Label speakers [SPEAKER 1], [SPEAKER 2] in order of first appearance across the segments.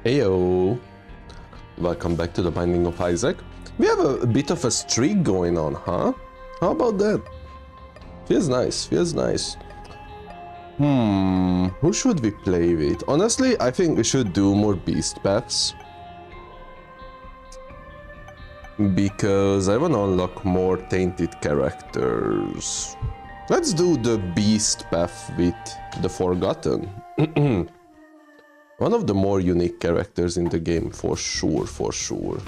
[SPEAKER 1] Heyo! Welcome back to the Binding of Isaac. We have a bit of a streak going on, huh? How about that? Feels nice, feels nice. Who should we play with? Honestly, I think we should do more beast paths. Because I want to unlock more tainted characters. Let's do the beast path with the Forgotten. One of the more unique characters in the game, for sure, for sure.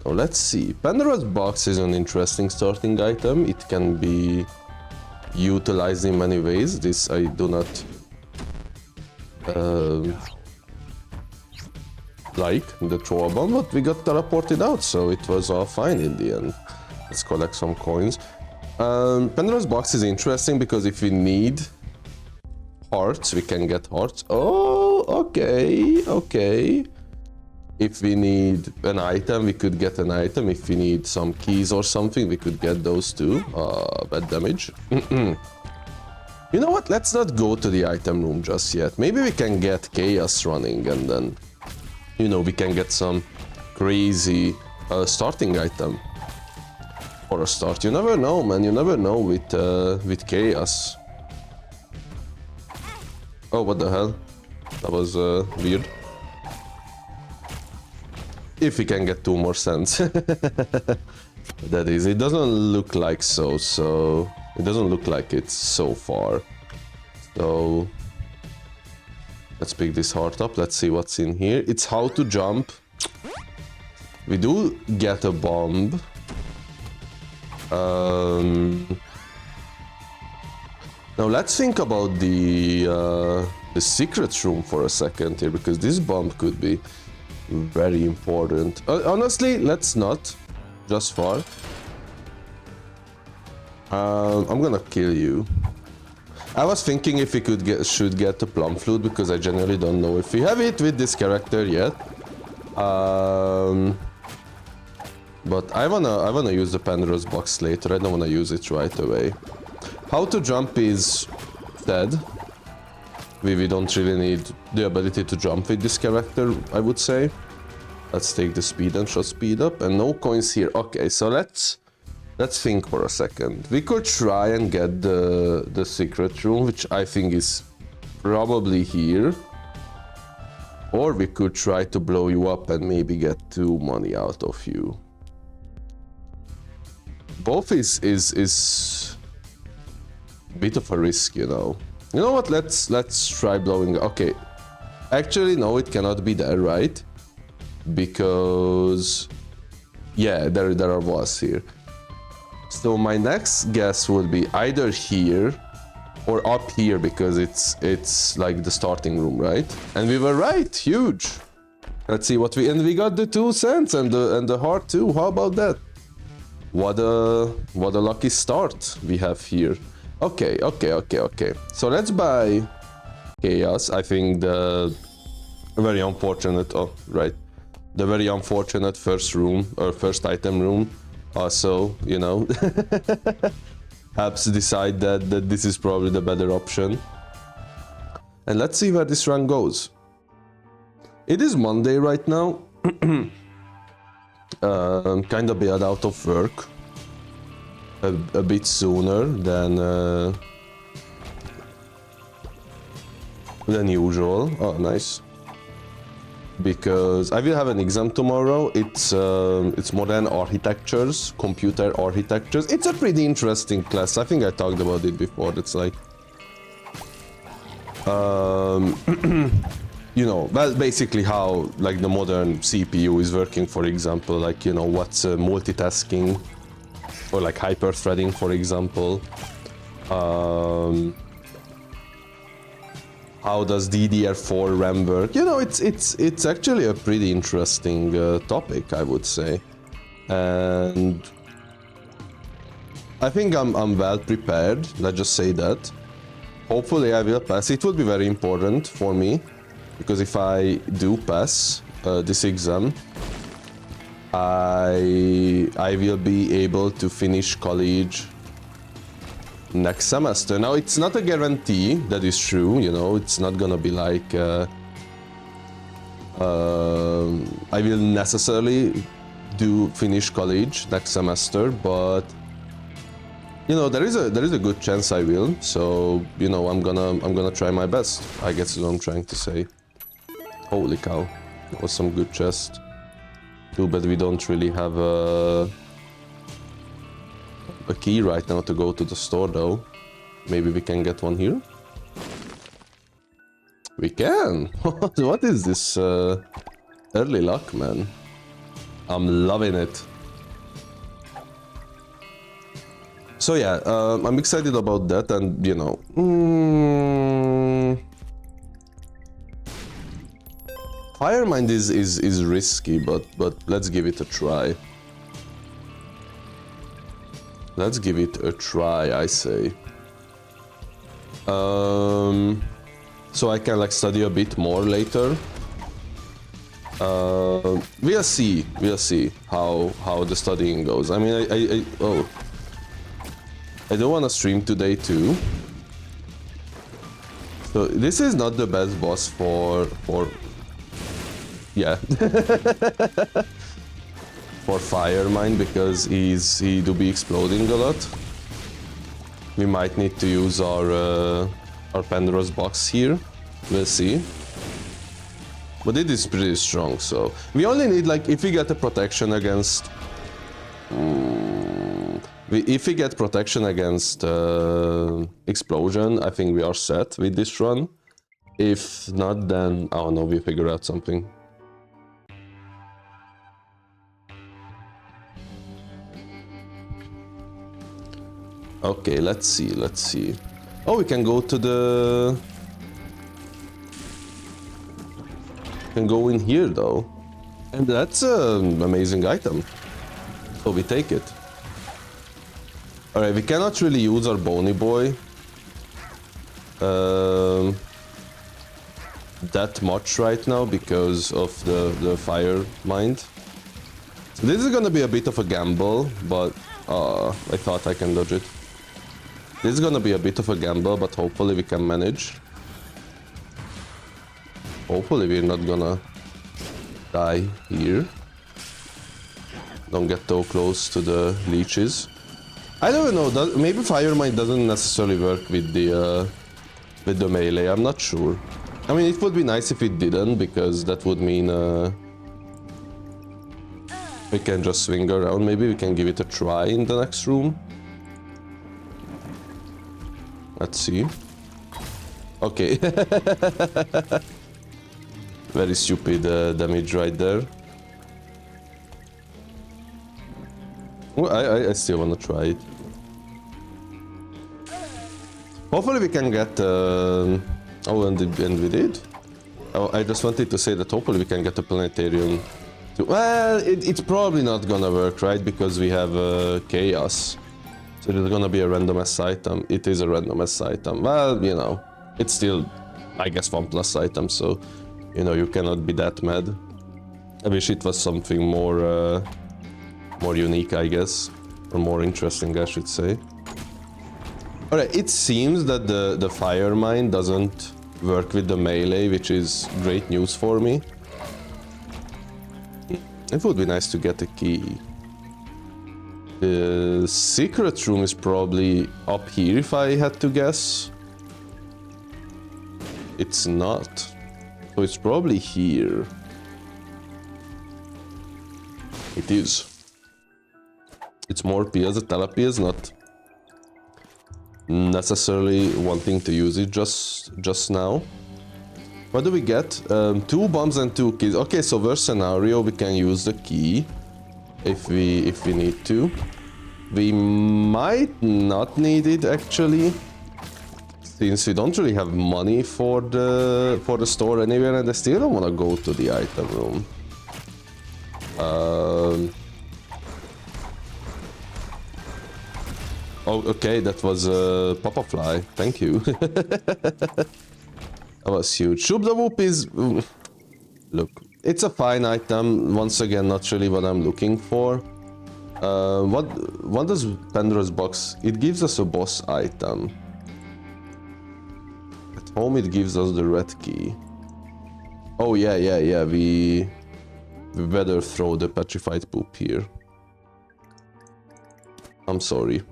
[SPEAKER 1] Now let's see. Pandora's box is an interesting starting item. It can be utilized in many ways. This I do not like, the throw bomb, but we got teleported out, so it was all fine in the end. Let's collect some coins. Pandora's box is interesting because if we need hearts, we can get hearts. Oh, okay, okay. If we need an item, we could get an item. If we need some keys or something, we could get those too. Bad damage. You know what? Let's not go to the item room just yet. Maybe we can get chaos running and then, you know, we can get some crazy starting item for a start. You never know, man. You never know with chaos. Oh, what the hell? That was weird. If we can get 2 more cents. That is, it doesn't look like so it doesn't look like it's so far. So let's pick this heart up. Let's see what's in here. It's how to jump. We do get a bomb. Now let's think about the secret room for a second here, because this bomb could be very important. Honestly, let's not. Just far. I'm gonna kill you. I was thinking if we should get the plum flute, because I generally don't know if we have it with this character yet. But I wanna use the Pandora's box later. I don't wanna use it right away. How to jump is dead. We don't really need the ability to jump with this character, I would say. Let's take the speed and shot speed up, and no coins here. Okay, so let's think for a second. We could try and get the secret room, which I think is probably here. Or we could try to blow you up and maybe get 2 money out of you. Both is a bit of a risk, you know. You know what? Let's try blowing. Okay, actually no, it cannot be there, right? Because yeah, there are walls here. So my next guess would be either here or up here, because it's like the starting room, right? And we were right. Huge. Let's see what we got the 2 cents and the heart too. How about that? What a lucky start we have here. Okay. So let's buy chaos. I think the very unfortunate, oh right, the very unfortunate first room or first item room also, you know, helps decide that this is probably the better option. And let's see where this run goes. It is Monday right now. Kind of bailed out of work a bit sooner than usual. Oh, nice. Because I will have an exam tomorrow. It's modern architectures, computer architectures. It's a pretty interesting class. I think I talked about it before. It's like, you know, well, basically how like the modern CPU is working. For example, like, you know, what's multitasking, or like hyper-threading, for example. How does DDR4 RAM work? You know, it's actually a pretty interesting topic, I would say. And I think I'm well prepared, let's just say that. Hopefully I will pass. It would be very important for me, because if I do pass this exam, I will be able to finish college next semester. Now, it's not a guarantee, that is true, you know, it's not gonna be like I will necessarily finish college next semester, but you know there is a good chance I will. So you know I'm gonna try my best. I guess is what I'm trying to say. Holy cow, that was some good chest. Too bad we don't really have a key right now to go to the store though. Maybe we can get one here. We can! What is this early luck, man? I'm loving it. So yeah, I'm excited about that, and you know... Firemind is risky, but let's give it a try. Let's give it a try, I say. So I can like study a bit more later. We'll see how the studying goes. I mean, I don't want to stream today too. So this is not the best boss for yeah. For Firemind, because he do be exploding a lot. We might need to use our Pandora's box here. We'll see. But it is pretty strong, so we only need like if we get a protection against. If we get protection against explosion, I think we are set with this run. If not, then I don't know. We figure out something. Okay, let's see. Oh, we can go to the... We can go in here, though. And that's an amazing item. So we take it. Alright, we cannot really use our Bony Boy that much right now because of the Firemind. So this is gonna be a bit of a gamble, but I thought I can dodge it. This is gonna be a bit of a gamble, but hopefully we can manage. Hopefully we're not gonna die here. Don't get too close to the leeches. I don't know, maybe Firemind doesn't necessarily work with the melee, I'm not sure. I mean, it would be nice if it didn't, because that would mean we can just swing around. Maybe we can give it a try in the next room. Let's see. Okay. Very stupid damage right there. Well, I still wanna try it. Hopefully we can get... oh, and we did? Oh, I just wanted to say that hopefully we can get a planetarium. Well, it's probably not gonna work, right? Because we have chaos. So there's gonna be a randomized item. It is a randomized item. Well, you know, it's still, I guess, 1+ item, so, you know, you cannot be that mad. I wish it was something more, more unique, I guess. Or more interesting, I should say. Alright, it seems that the Firemind doesn't work with the melee, which is great news for me. It would be nice to get a key. The secret room is probably up here, if I had to guess. It's not. So it's probably here. It is. It's more PS. The Telepy is not necessarily wanting to use it just now. What do we get? 2 bombs and 2 keys. Okay, so worst scenario, we can use the key if we need to. We might not need it actually, since we don't really have money for the store anywhere, and I still don't want to go to the item room. Oh, okay, that was a Papa Fly. Thank you. That was huge. Shoop the Whoop is... Look, it's a fine item. Once again, not really what I'm looking for. What does Pandora's box? It gives us a boss item. At home, it gives us the red key. Oh yeah. We better throw the petrified poop here. I'm sorry.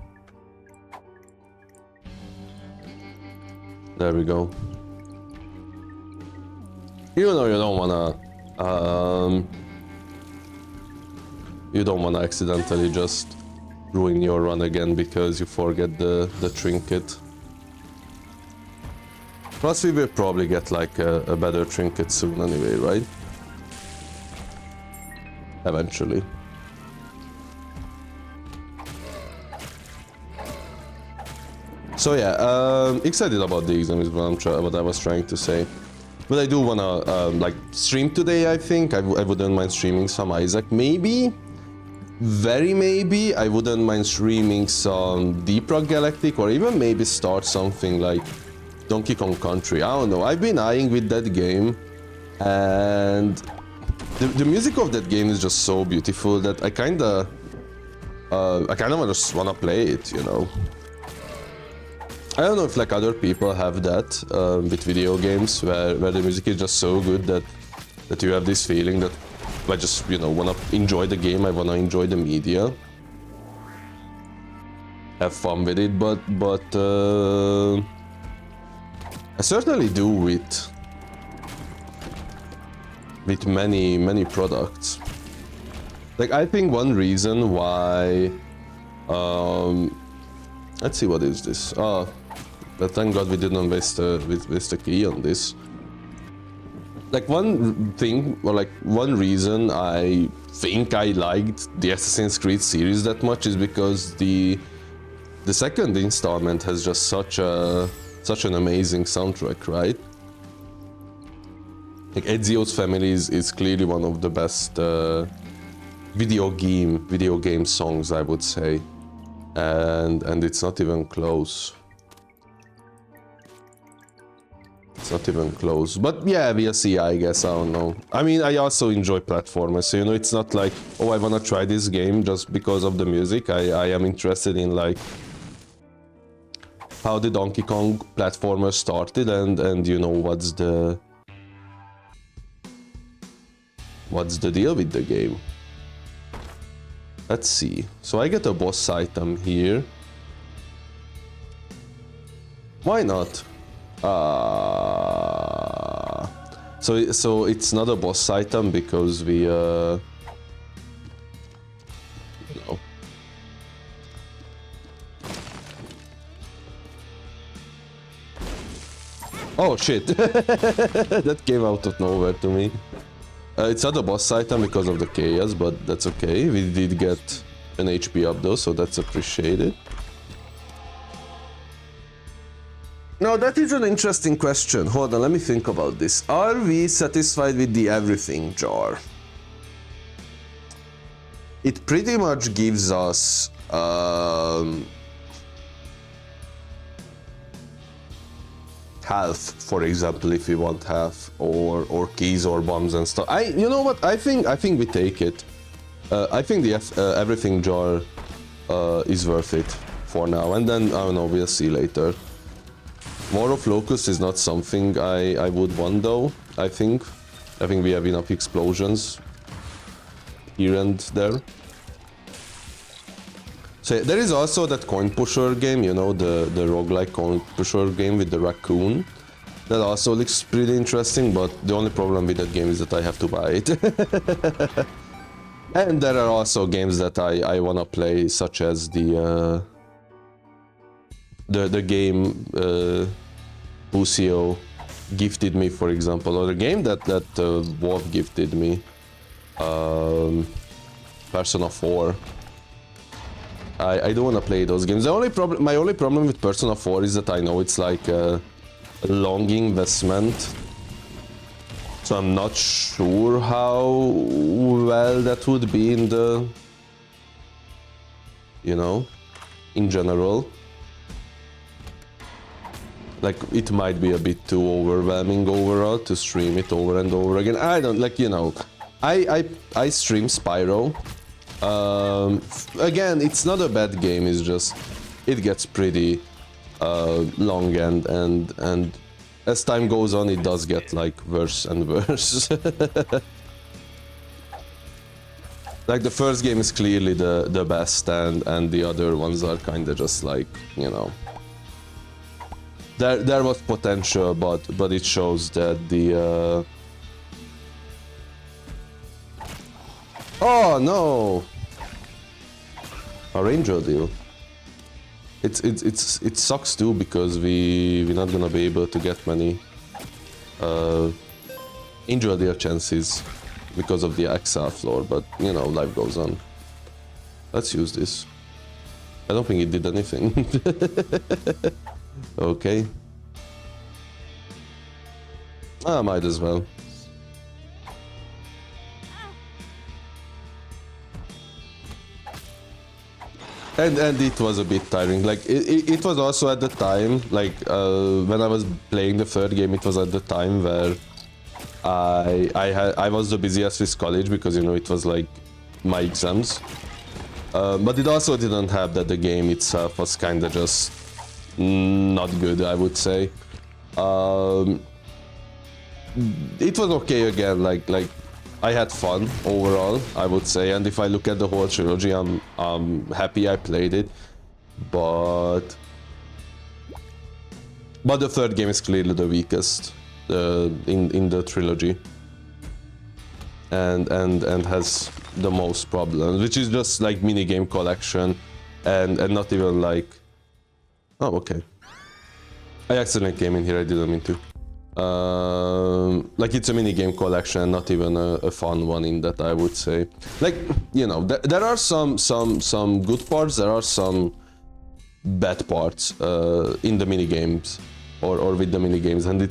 [SPEAKER 1] There we go. You know you don't wanna accidentally just ruin your run again because you forget the trinket. Plus we will probably get like a better trinket soon anyway, right? Eventually. So yeah, excited about the exam is what I was trying to say. But I do wanna like stream today. I think I wouldn't mind streaming some Isaac. Maybe, very maybe, I wouldn't mind streaming some Deep Rock Galactic, or even maybe start something like Donkey Kong Country. I don't know. I've been eyeing with that game, and the music of that game is just so beautiful that I kinda just wanna play it, you know. I don't know if like other people have that with video games where the music is just so good that you have this feeling that I just, you know, wanna enjoy the game, I wanna enjoy the media, have fun with it, but I certainly do with many products. Like I think one reason why let's see, what is this? But thank God we didn't waste the key on this. Like one thing, or like one reason I think I liked the Assassin's Creed series that much is because the second installment has just such an amazing soundtrack, right? Like Ezio's Family is clearly one of the best video game songs, I would say, and it's not even close. It's not even close. But yeah, we'll see, I guess. I don't know. I mean, I also enjoy platformers, so you know, it's not like, oh, I wanna try this game just because of the music. I am interested in like how the Donkey Kong platformer started, and you know, what's the deal with the game. Let's see. So I get a boss item here. Why not? So it's not a boss item because we no. Oh shit. That came out of nowhere to me. It's not a boss item because of the chaos, but that's okay. We did get an HP up though, so that's appreciated. Now that is an interesting question. Hold on, let me think about this. Are we satisfied with the everything jar? It pretty much gives us health, for example, if we want health, or keys or bombs and stuff. You know what? I think we take it. I think the everything jar is worth it for now, and then I don't know. We'll see later. More of Locust is not something I would want though. I think we have enough explosions here and there. So there is also that coin pusher game, you know, the roguelike coin pusher game with the raccoon. That also looks pretty interesting, but the only problem with that game is that I have to buy it. And there are also games that I wanna play, such as the game Pusio gifted me, for example, or the game that Wolf gifted me, Persona 4. I don't want to play those games. My only problem with Persona 4 is that I know it's like a long investment, so I'm not sure how well that would be in the, you know, in general. Like, it might be a bit too overwhelming overall to stream it over and over again. I don't, like, you know, I stream Spyro. Again, it's not a bad game, it's just, it gets pretty long and as time goes on, it does get like worse and worse. Like the first game is clearly the best, and the other ones are kind of just like, you know, there was potential, but it shows that the oh no, a ranger deal. It sucks too, because we're not gonna be able to get many angel deal chances because of the exile floor, but you know, life goes on. Let's use this. I don't think it did anything. Okay. Might as well. And it was a bit tiring. Like it was also at the time, like when I was playing the third game, it was at the time where I was the busiest with college, because you know it was like my exams. But it also didn't help that the game itself was kind of just not good, I would say. It was okay again, like I had fun overall, I would say, and if I look at the whole trilogy, I'm happy I played it, but the third game is clearly the weakest in the trilogy, and has the most problems, which is just like minigame collection, and not even like, oh okay, I accidentally came in here, I didn't mean to. Like it's a minigame collection, not even a fun one in that, I would say. Like, you know, there are some good parts, there are some bad parts in the minigames, or with the minigames, and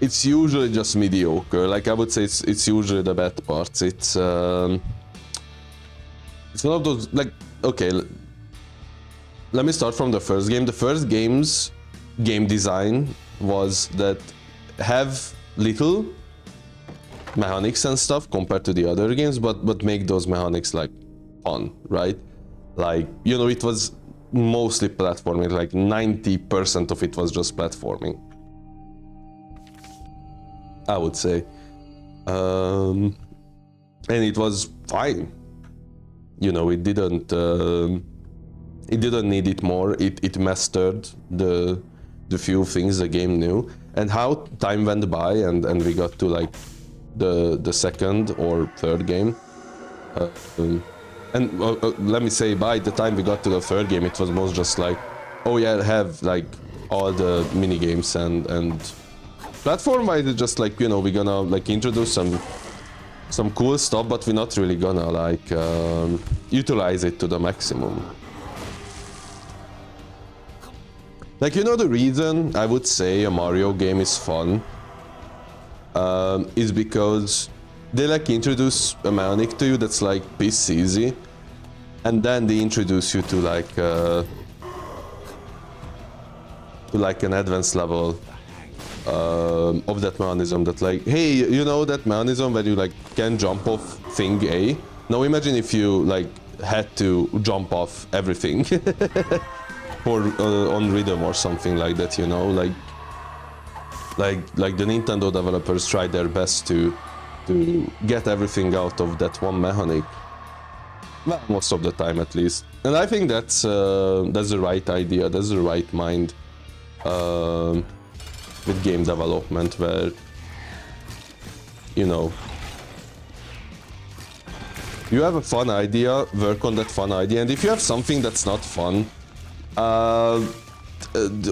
[SPEAKER 1] it's usually just mediocre. Like I would say it's usually the bad parts. It's one of those, like, okay, let me start from the first game. The first game's game design was that have little mechanics and stuff compared to the other games, but make those mechanics like fun, right? Like, you know, it was mostly platforming, like 90% of it was just platforming, I would say. And it was fine. You know, it didn't need it more. It mastered the few things the game knew, and how time went by, and we got to like the second or third game. Let me say, by the time we got to the third game, it was most just like, oh yeah, have like all the mini games and platform-wise, it's just like, you know, we're gonna like introduce some cool stuff, but we're not really gonna like utilize it to the maximum. Like, you know, the reason I would say a Mario game is fun is because they like introduce a mechanic to you that's like piss easy, and then they introduce you to like an advanced level of that mechanism, that like, hey, you know that mechanism where you like can jump off thing A? Now imagine if you like had to jump off everything. Or on rhythm or something like that, you know, like the Nintendo developers tried their best to get everything out of that one mechanic. Well, most of the time at least. And I think that's the right idea, that's the right mind with game development, where, you know, you have a fun idea, work on that fun idea, and if you have something that's not fun,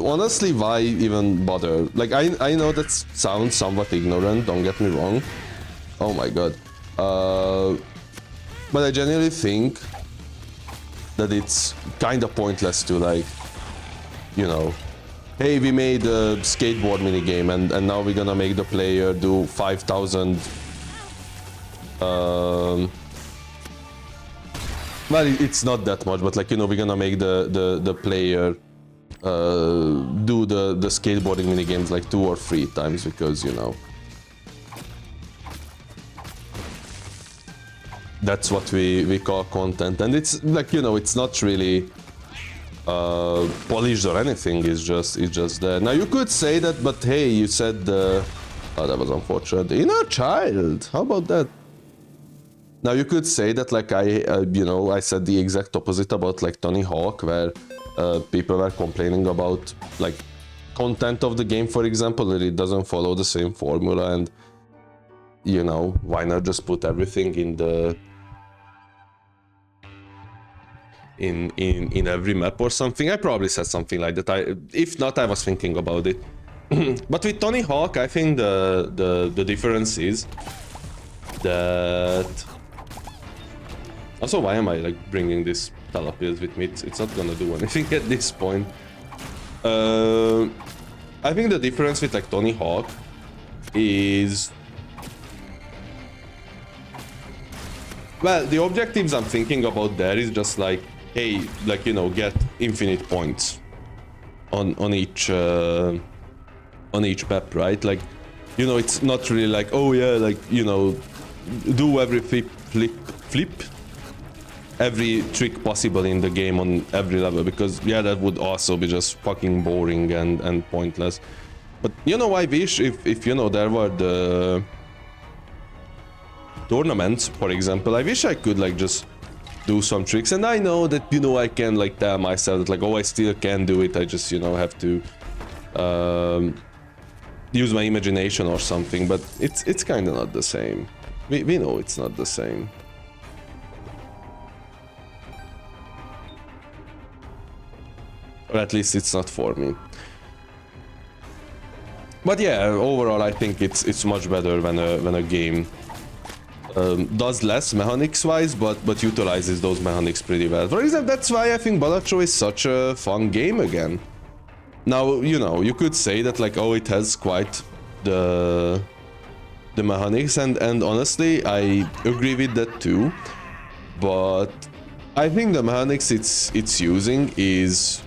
[SPEAKER 1] honestly, why even bother? Like, I know that sounds somewhat ignorant, don't get me wrong. Oh my god. But I genuinely think that it's kind of pointless to, like, you know, hey, we made a skateboard minigame, and now we're gonna make the player do 5,000 well, it's not that much, but like, you know, we're gonna make the player do the skateboarding minigames like 2 or 3 times, because, you know, that's what we call content. And it's like, you know, it's not really polished or anything. It's just there. Now you could say that, but hey, you said the oh, that was unfortunate. Inner child. How about that? Now you could say that like you know, I said the exact opposite about like Tony Hawk, where people were complaining about like content of the game, for example, that it doesn't follow the same formula, and you know, why not just put everything in the in every map or something? I probably said something like that. If not, I was thinking about it. But with Tony Hawk, I think the difference is that. Also, why am I like bringing this Talapias with me? It's not gonna do anything at this point. I think the difference with like Tony Hawk is, well, the objectives I'm thinking about there is just like, hey, like, you know, get infinite points on each map, right? Like, you know, it's not really like, oh yeah, like, you know, do every flip every trick possible in the game on every level, because yeah, that would also be just fucking boring and pointless. But you know, I wish if you know, there were the tournaments, for example, I wish I could like just do some tricks, and I know that, you know, I can like tell myself that like, oh, I still can do it, I just, you know, have to use my imagination or something, but it's kind of not the same. We know it's not the same. Or at least it's not for me. But yeah, overall I think it's much better when a game does less mechanics-wise, but utilizes those mechanics pretty well. For example, that's why I think Balatro is such a fun game again. Now, you know, you could say that like, oh, it has quite the mechanics, and honestly, I agree with that too. But I think the mechanics it's using is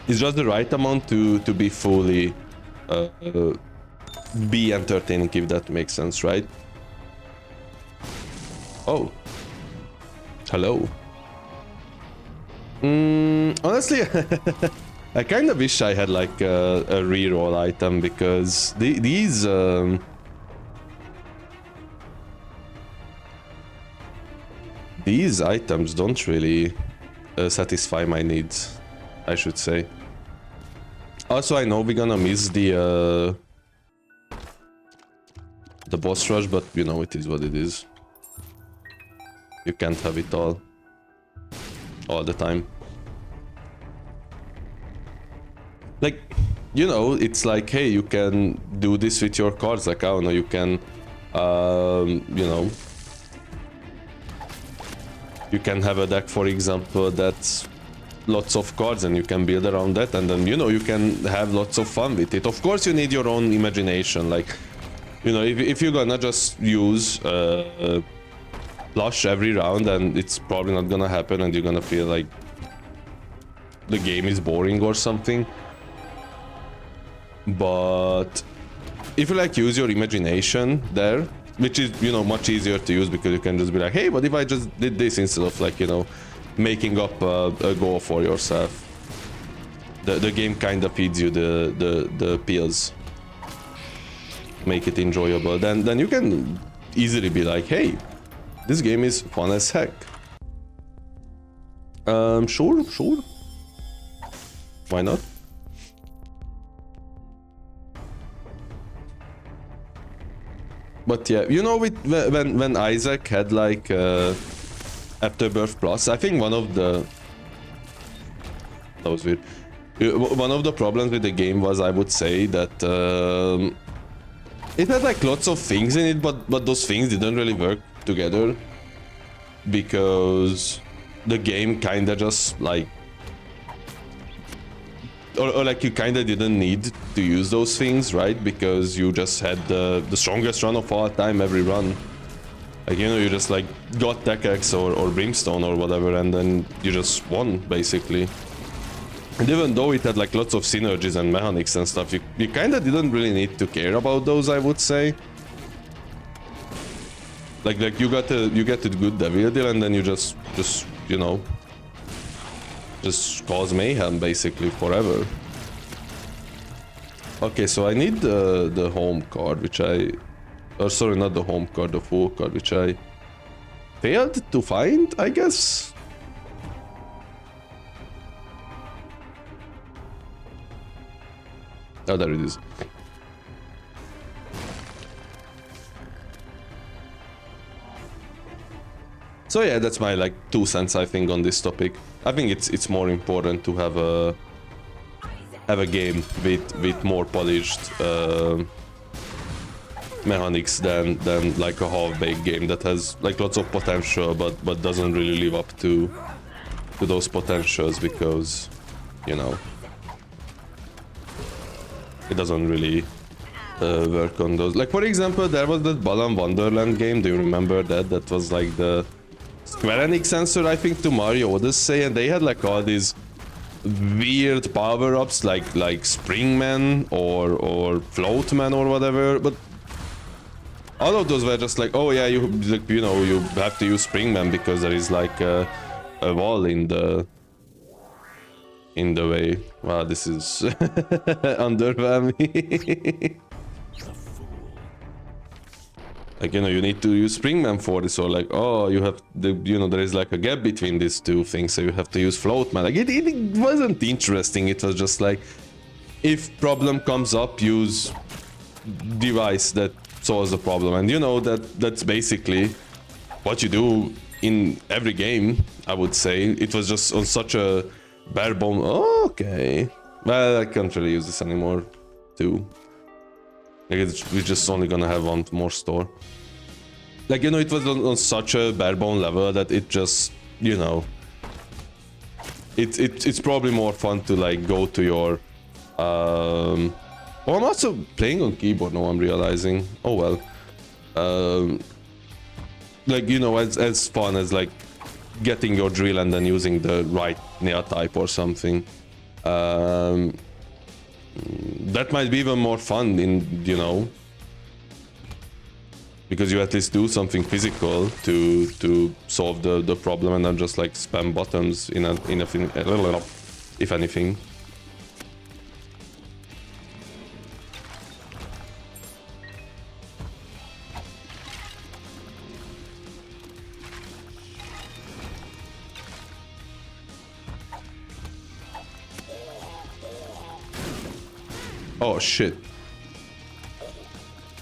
[SPEAKER 1] just the right amount to be fully be entertaining, if that makes sense, right? Oh, hello. Honestly, I kind of wish I had like a reroll item, because these items don't really satisfy my needs, I should say. Also, I know we're gonna miss the boss rush, but you know, it is what it is. You can't have it all the time. Like, you know, it's like, hey, you can do this with your cards. Like, I don't know, you can, you know, you can have a deck, for example, that's lots of cards, and you can build around that, and then, you know, you can have lots of fun with it. Of course, you need your own imagination. Like, you know, if you're gonna just use Plush every round, and it's probably not gonna happen, and you're gonna feel like the game is boring or something. But if you like use your imagination there, which is, you know, much easier to use, because you can just be like, hey, what if I just did this, instead of like, you know, making up a goal for yourself. The game kind of feeds you the pills, make it enjoyable. Then you can easily be like, hey, this game is fun as heck. Sure. Why not? But yeah, you know, when Isaac had like Afterbirth Plus, I think one of the... That was weird. One of the problems with the game was, I would say, that it had like lots of things in it, but those things didn't really work together, because the game kinda just like... Or like you kinda didn't need to use those things, right? Because you just had the strongest run of all time every run. Like, you know, you just like got Tech X or Brimstone or whatever, and then you just won, basically. And even though it had like lots of synergies and mechanics and stuff, you kinda didn't really need to care about those, I would say. Like you get a good Devil Deal, and then you just you know, just cause mayhem basically forever. Okay, so I need the home card, which I... Oh, sorry, not the home card, the full card, which I failed to find, I guess? Oh, there it is. So yeah, that's my like 2 cents I think on this topic. I think it's more important to have a game with more polished mechanics than like a half-baked game that has like lots of potential but doesn't really live up to those potentials, because you know it doesn't really work on those. Like for example, there was that Balan Wonderland game. Do you remember that? That was like the Square Enix answer, I think, to Mario Odyssey, and they had like all these weird power-ups like Springman or Floatman or whatever, but all of those were just like, oh yeah, you know, you have to use Springman because there is like a wall in the way. Wow, this is underwhelming. Like, you know, you need to use Springman for this, or like, oh, you have the, you know, there is like a gap between these two things, so you have to use Floatman. Like, it wasn't interesting. It was just like, if problem comes up, use device that solves the problem. And you know, that's basically what you do in every game, I would say. It was just on such a bare bone. Oh, okay. Well, I can't really use this anymore, too. Like, we're just only gonna have one more store. Like, you know, it was on such a bare bone level that it just, you know, it's probably more fun to like go to your oh, I'm also playing on keyboard now, I'm realizing. Oh well. Like, you know, as fun as like getting your drill and then using the right nail type or something. That might be even more fun in, you know, because you at least do something physical to solve the problem, and not just like spam buttons in a if anything. Oh shit.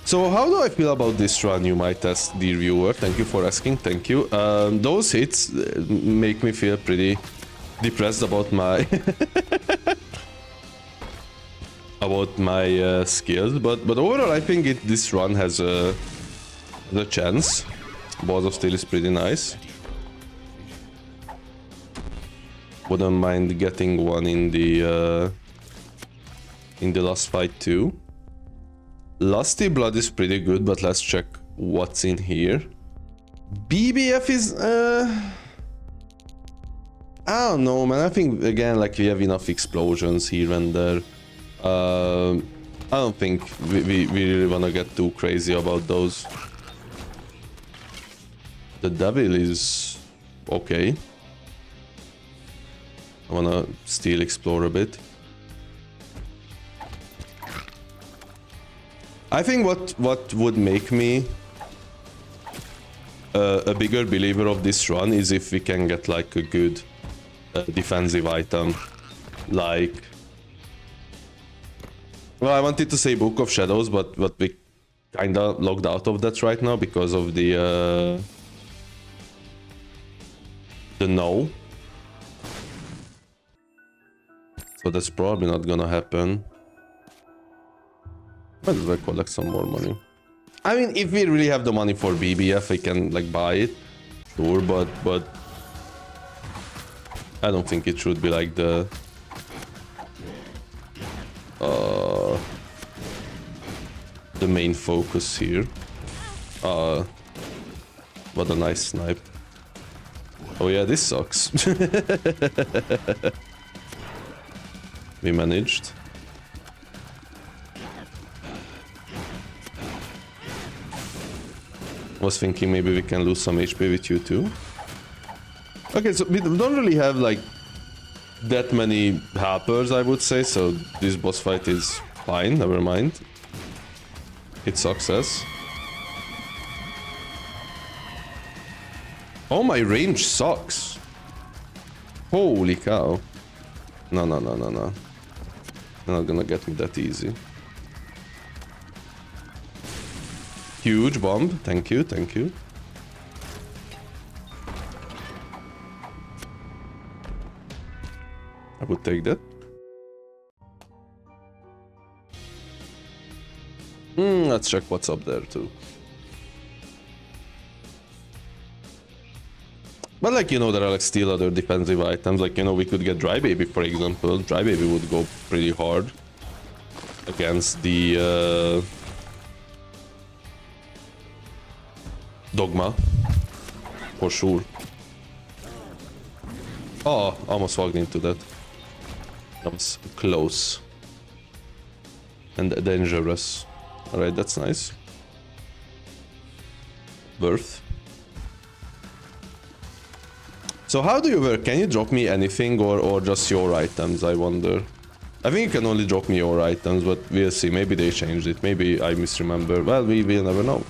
[SPEAKER 1] So how do I feel about this run, you might ask, dear viewer? Thank you for asking, thank you. Those hits make me feel pretty depressed about my about my skills, but overall I think this run has a chance. Balls of Steel is pretty nice. Wouldn't mind getting one in the last fight too. Lusty Blood is pretty good, but let's check what's in here. BBF is I don't know, man. I think again, like, we have enough explosions here and there. I don't think we really wanna get too crazy about those. The Devil is okay. I wanna still explore a bit. I think what would make me a bigger believer of this run is if we can get like a good defensive item, like, well, I wanted to say Book of Shadows, but we kinda logged out of that right now because of the no. So that's probably not gonna happen. Might as well collect some more money. I mean, if we really have the money for BBF, we can like buy it, sure, but I don't think it should be like the main focus here. What a nice snipe. Oh yeah, this sucks. We managed. Was thinking maybe we can lose some HP with you too. Okay, so we don't really have like that many helpers, I would say, so this boss fight is fine, never mind. It's success. Oh, my range sucks. Holy cow. No. They're not gonna get me that easy. Huge bomb. Thank you. I would take that. Let's check what's up there too. But like, you know, there are like still other defensive items. Like, you know, we could get Dry Baby, for example. Dry Baby would go pretty hard against the Dogma, for sure. Oh, almost walked into that. That was close. And dangerous. Alright, that's nice. Worth. So how do you work? Can you drop me anything or just your items, I wonder? I think you can only drop me your items, but we'll see. Maybe they changed it. Maybe I misremember. Well, we will never know.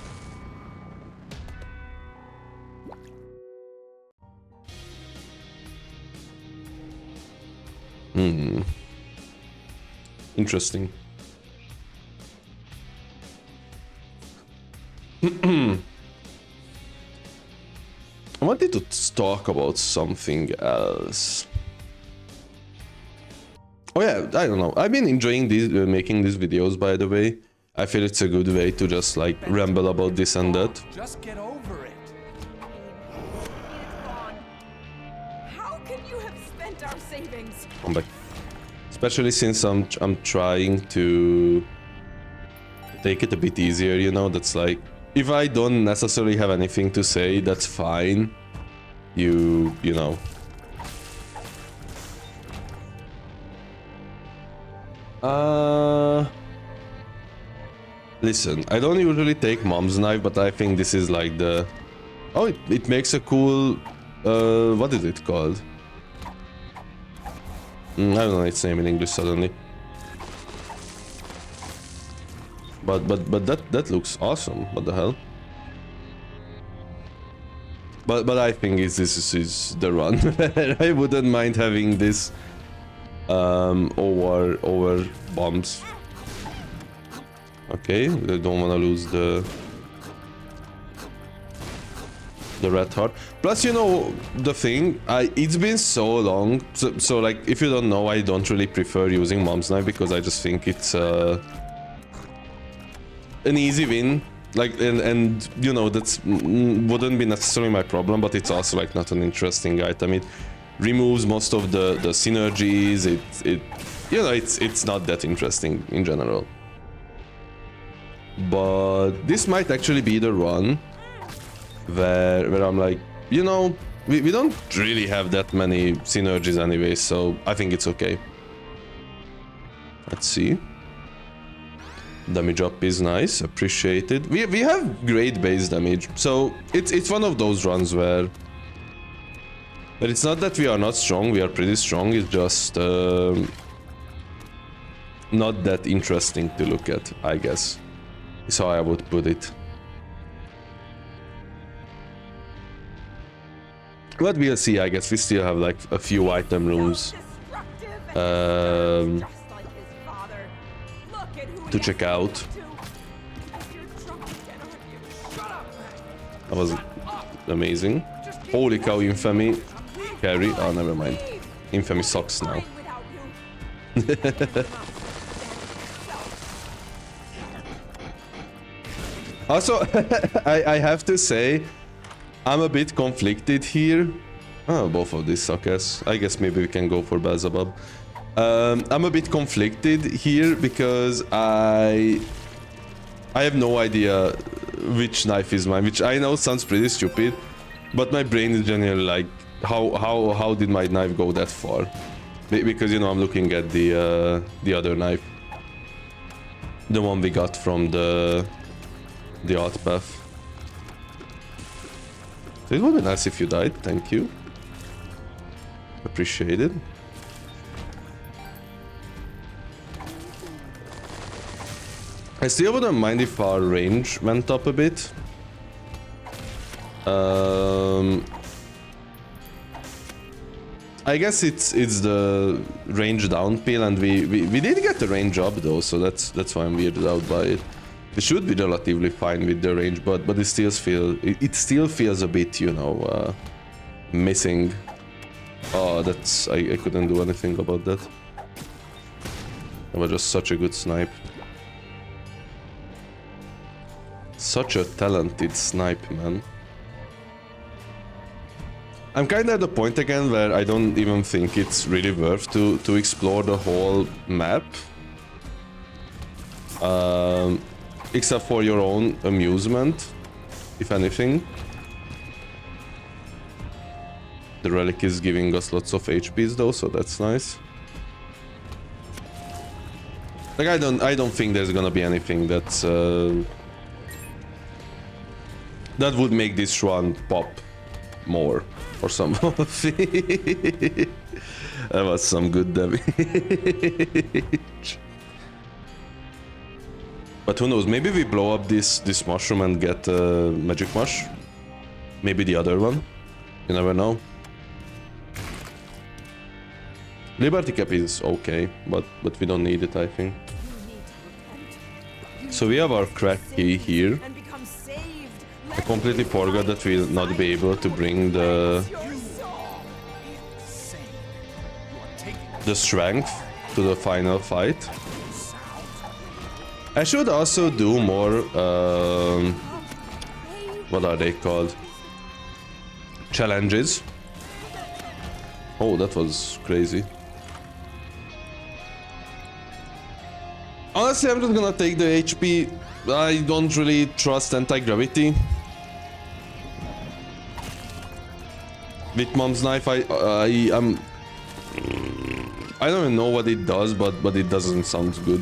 [SPEAKER 1] Interesting. I wanted to talk about something else. Oh yeah, I don't know. I've been enjoying these making these videos, by the way. I feel it's a good way to just like ramble about this and that.
[SPEAKER 2] Just get over it. How can you have spent our savings?
[SPEAKER 1] Come back. Especially since I'm trying to take it a bit easier, you know. That's like, if I don't necessarily have anything to say, that's fine. You know. Listen, I don't usually take mom's knife, but I think this is like the... Oh, it makes a cool... what is it called? I don't know its name in English suddenly. But that looks awesome. What the hell? But I think this is the run. I wouldn't mind having this over bombs. Okay, I don't want to lose the red heart. Plus, you know, the thing, it's been so long. So like, if you don't know, I don't really prefer using mom's knife because I just think it's an easy win. Like, and you know, that's wouldn't be necessarily my problem, but it's also like not an interesting item. It removes most of the synergies. It you know, it's not that interesting in general. But this might actually be the run where I'm like, you know, we don't really have that many synergies anyway, so I think it's okay. Let's see. Damage up is nice, appreciated. We have great base damage, so it's one of those runs where... But it's not that we are not strong, we are pretty strong, it's just not that interesting to look at, I guess. Is how I would put it. But we'll see, I guess we still have like a few item rooms to check out. That was amazing. Holy cow, Infamy carry. Oh, never mind. Infamy sucks now. Also, I have to say, I'm a bit conflicted here. Oh, both of these suckers. I guess maybe we can go for Beelzebub. I'm a bit conflicted here because I have no idea which knife is mine, which I know sounds pretty stupid, but my brain is generally like, how did my knife go that far? Because, you know, I'm looking at the other knife, the one we got from the alt path. So it would be nice if you died, thank you. Appreciated. I still wouldn't mind if our range went up a bit. I guess it's the range down peel, and we did get the range up though, so that's why I'm weirded out by it. We should be relatively fine with the range, but it still feels a bit, you know, missing. Oh, that's I couldn't do anything about that. That was just such a good snipe. Such a talented snipe, man. I'm kind of at the point again where I don't even think it's really worth to explore the whole map. Except for your own amusement, if anything. The relic is giving us lots of HPs though, so that's nice. Like I don't think there's gonna be anything that's that would make this run pop more or some That was some good damage. But who knows, maybe we blow up this mushroom and get magic mush. Maybe the other one. You never know. Liberty cap is okay, but we don't need it, I think. So we have our crack key here. I completely forgot that we'll not be able to bring the strength to the final fight. I should also do more, what are they called? Challenges. Oh, that was crazy. Honestly, I'm just gonna take the HP. I don't really trust anti-gravity. With Mom's knife, I don't even know what it does, but it doesn't sound good.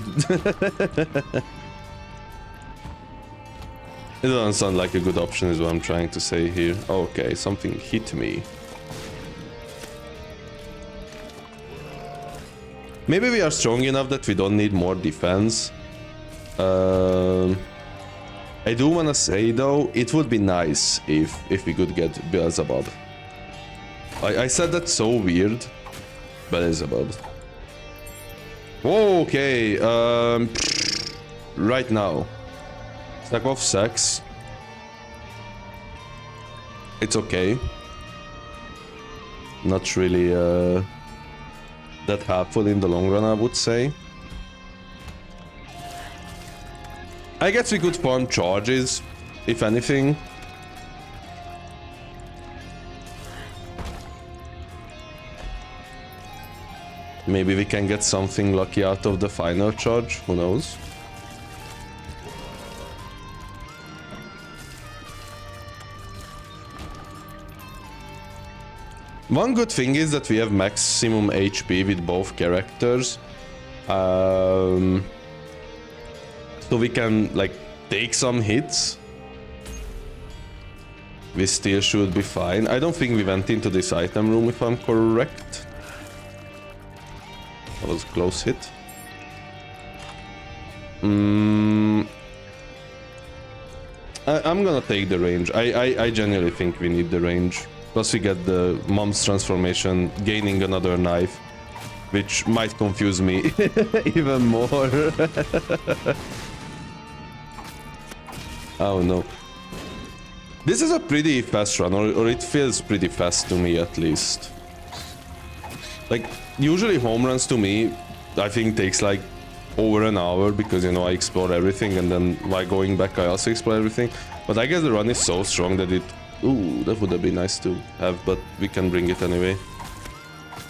[SPEAKER 1] It doesn't sound like a good option is what I'm trying to say here. Okay, something hit me. Maybe we are strong enough that we don't need more defense. I do wanna say though, it would be nice if we could get Beelzebub. I said that's so weird. Beelzebub. Whoa, okay. Right now. Stack of sex. It's okay. Not really that helpful in the long run, I would say. I guess we could farm charges, if anything. Maybe we can get something lucky out of the final charge, who knows? One good thing is that we have maximum HP with both characters. So we can, like, take some hits. We still should be fine. I don't think we went into this item room, if I'm correct. That was a close hit. I'm gonna take the range. I genuinely think we need the range. Plus we get the Mom's transformation, gaining another knife, which might confuse me even more. Oh no. This is a pretty fast run, or it feels pretty fast to me at least. Like, usually home runs to me, I think takes like over an hour because, you know, I explore everything, and then while going back I also explore everything. But I guess the run is so strong that it... Ooh, that would have been nice to have, but we can bring it anyway.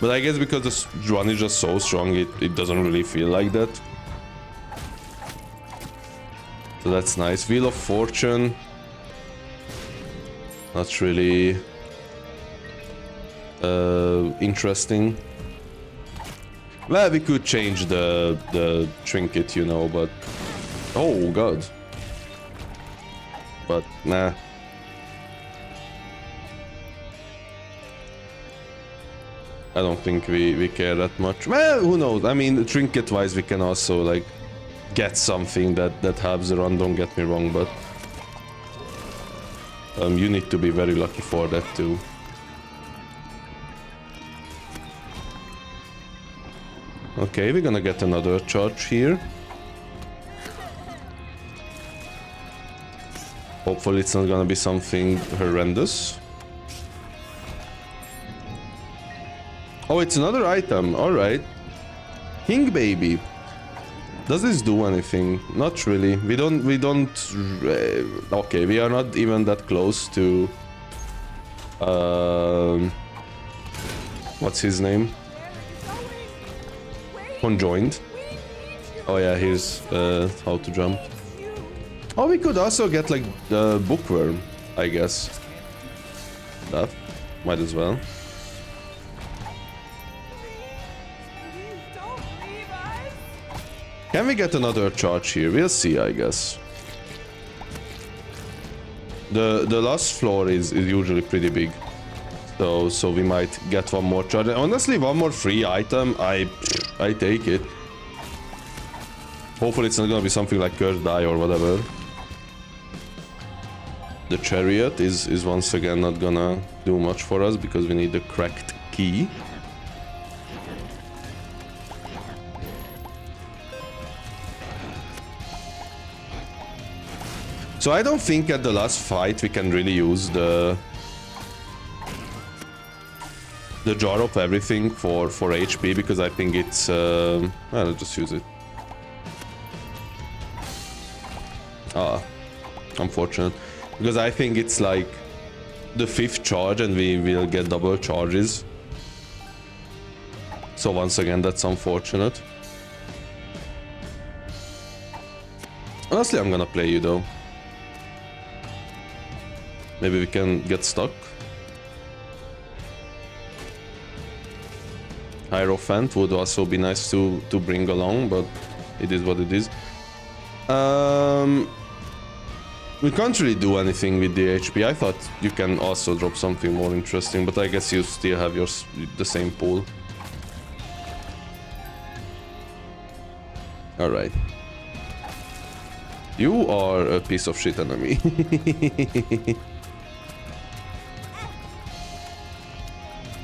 [SPEAKER 1] But I guess because the run is just so strong, it doesn't really feel like that. So that's nice. Wheel of Fortune. Not really interesting. Well, we could change the trinket, you know, but... Oh, God. But, nah. I don't think we care that much. Well, who knows? I mean, trinket-wise, we can also, like, get something that helps the run, don't get me wrong, but you need to be very lucky for that too. Okay, we're gonna get another charge here. Hopefully it's not gonna be something horrendous. Oh, it's another item, alright. King Baby. Does this do anything? Not really. We don't... okay, we are not even that close to... what's his name? Conjoined. Oh yeah, here's how to jump. Oh, we could also get like the bookworm, I guess. That might as well. Can we get another charge here? We'll see, I guess. The last floor is usually pretty big. So we might get one more charge. Honestly, one more free item, I take it. Hopefully it's not gonna be something like Cursed Die or whatever. The chariot is once again not gonna do much for us because we need the cracked key. So I don't think at the last fight we can really use the jar of everything for HP because I think it's I'll just use it. Unfortunate, because I think it's like the 5th charge and we will get double charges. So once again, that's unfortunate. Honestly, I'm gonna play you though. Maybe we can get stuck. Hierophant would also be nice to bring along, but it is what it is. We can't really do anything with the HP. I thought you can also drop something more interesting, but I guess you still have the same pool. Alright. You are a piece of shit enemy.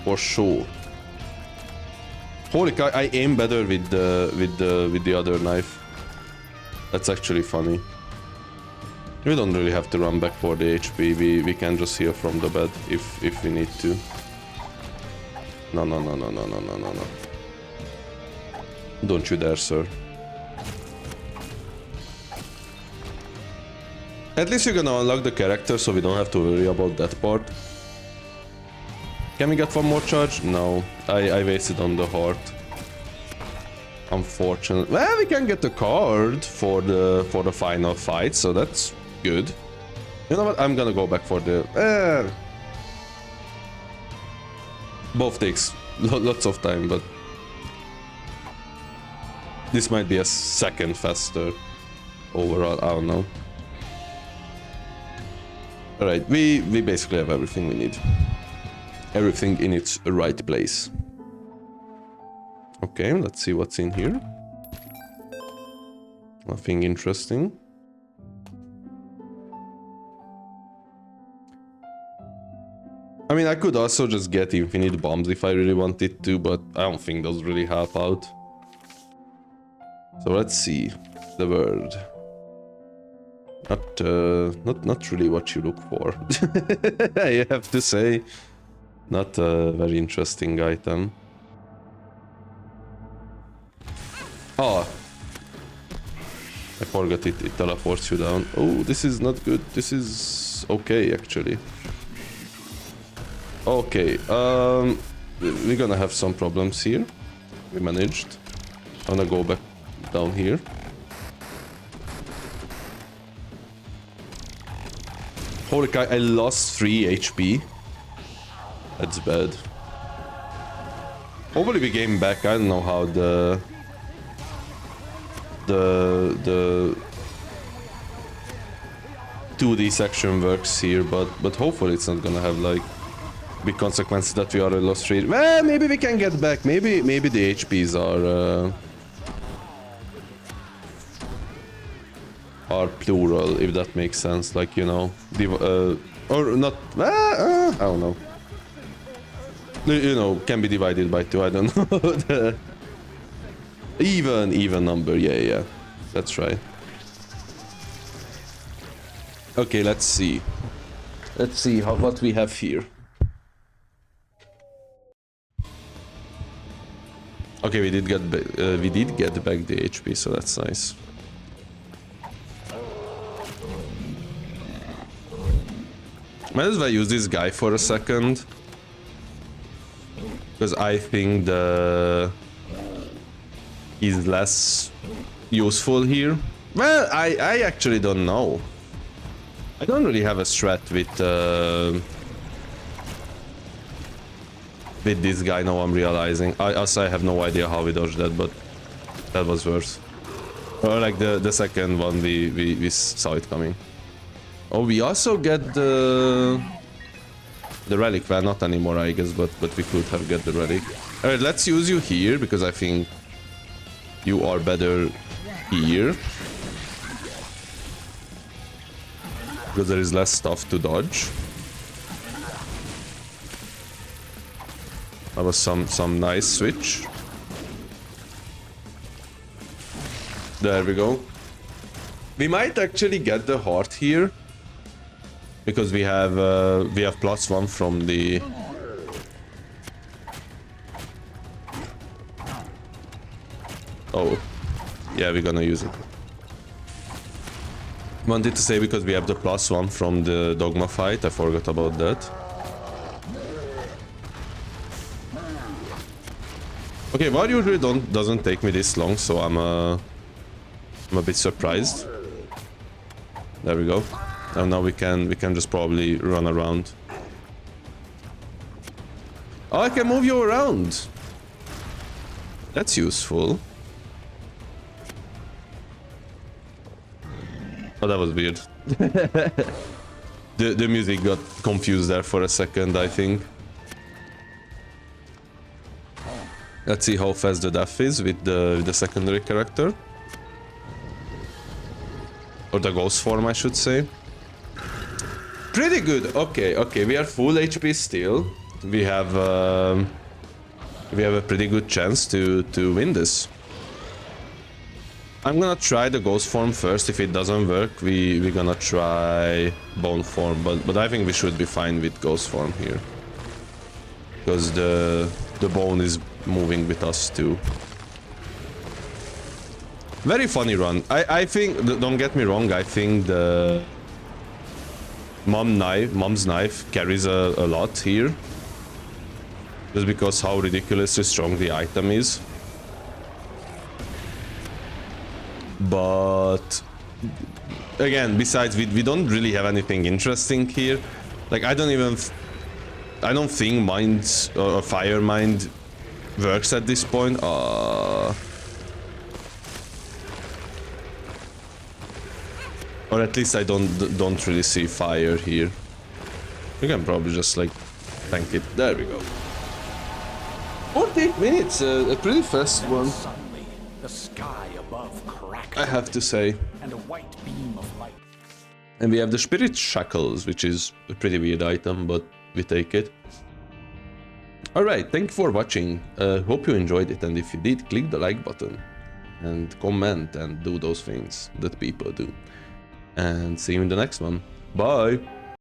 [SPEAKER 1] For sure. Holy cow, I aim better with the other knife. That's actually funny. We don't really have to run back for the HP. We can just heal from the bed if we need to. No. Don't you dare, sir. At least you're gonna unlock the character, so we don't have to worry about that part. Can we get one more charge? No, I wasted on the heart. Unfortunate. Well, we can get the card for the final fight, so that's good. You know what? I'm gonna go back for the. Both takes lots of time, but this might be a second faster overall. I don't know. All right, we basically have everything we need. Everything in its right place. Okay, let's see what's in here. Nothing interesting. I mean, I could also just get infinite bombs if I really wanted to, but I don't think those really help out. So let's see. The word. Not really what you look for. I have to say. Not a very interesting item. Oh. I forgot it teleports you down. Oh, this is not good. This is okay, actually. Okay, we're gonna have some problems here. We managed. I'm gonna go back down here. Holy cow, I lost 3 HP. That's bad. Hopefully we gain back. I don't know how the 2D section works here, but hopefully it's not gonna have like big consequences that we are lost 3. Well, maybe we can get back. Maybe the HPs are are plural, if that makes sense. Like, you know, or not. I don't know. You know, can be divided by 2. I don't know. Even number. Yeah. That's right. Okay, let's see. Let's see what we have here. Okay, we did get back the HP, so that's nice. Might as well use this guy for a second, because I think he's less useful here. Well, I actually don't know. I don't really have a strat with this guy now. I'm realizing. I have no idea how we dodged that, but that was worse. Or like the second one, we saw it coming. Oh, we also get the relic. Well, not anymore, I guess, but we could have get the relic. All right, let's use you here because I think you are better here. Because there is less stuff to dodge. That was some nice switch. There we go. We might actually get the heart here because we have +1 from the. Oh, yeah, we're gonna use it. Wanted to say because we have the +1 from the dogma fight. I forgot about that. Okay, war usually doesn't take me this long, so I'm a bit surprised. There we go. And now we can just probably run around. Oh, I can move you around. That's useful. Oh, that was weird. The music got confused there for a second, I think. Let's see how fast the death is with the secondary character. Or the ghost form, I should say. Pretty good. Okay, we are full HP still. We have a pretty good chance to win this. I'm gonna try the ghost form first. If it doesn't work, we're gonna try bone form, but I think we should be fine with ghost form here. Because the bone is moving with us too. Very funny run. I think, don't get me wrong, I think the mom's knife carries a lot here. Just because how ridiculously strong the item is. But again, besides we don't really have anything interesting here. Like I don't think mind or fire mind works at this point. Or at least I don't really see fire here. You can probably just like tank it. There we go. 48 minutes, a pretty fast one.
[SPEAKER 3] Suddenly, the sky above cracked,
[SPEAKER 1] I have to say.
[SPEAKER 3] and a white beam of light.
[SPEAKER 1] And we have the spirit shackles, which is a pretty weird item, but we take it. Alright, thank you for watching. Hope you enjoyed it, and if you did, click the like button. And comment and do those things that people do. And see you in the next one. Bye!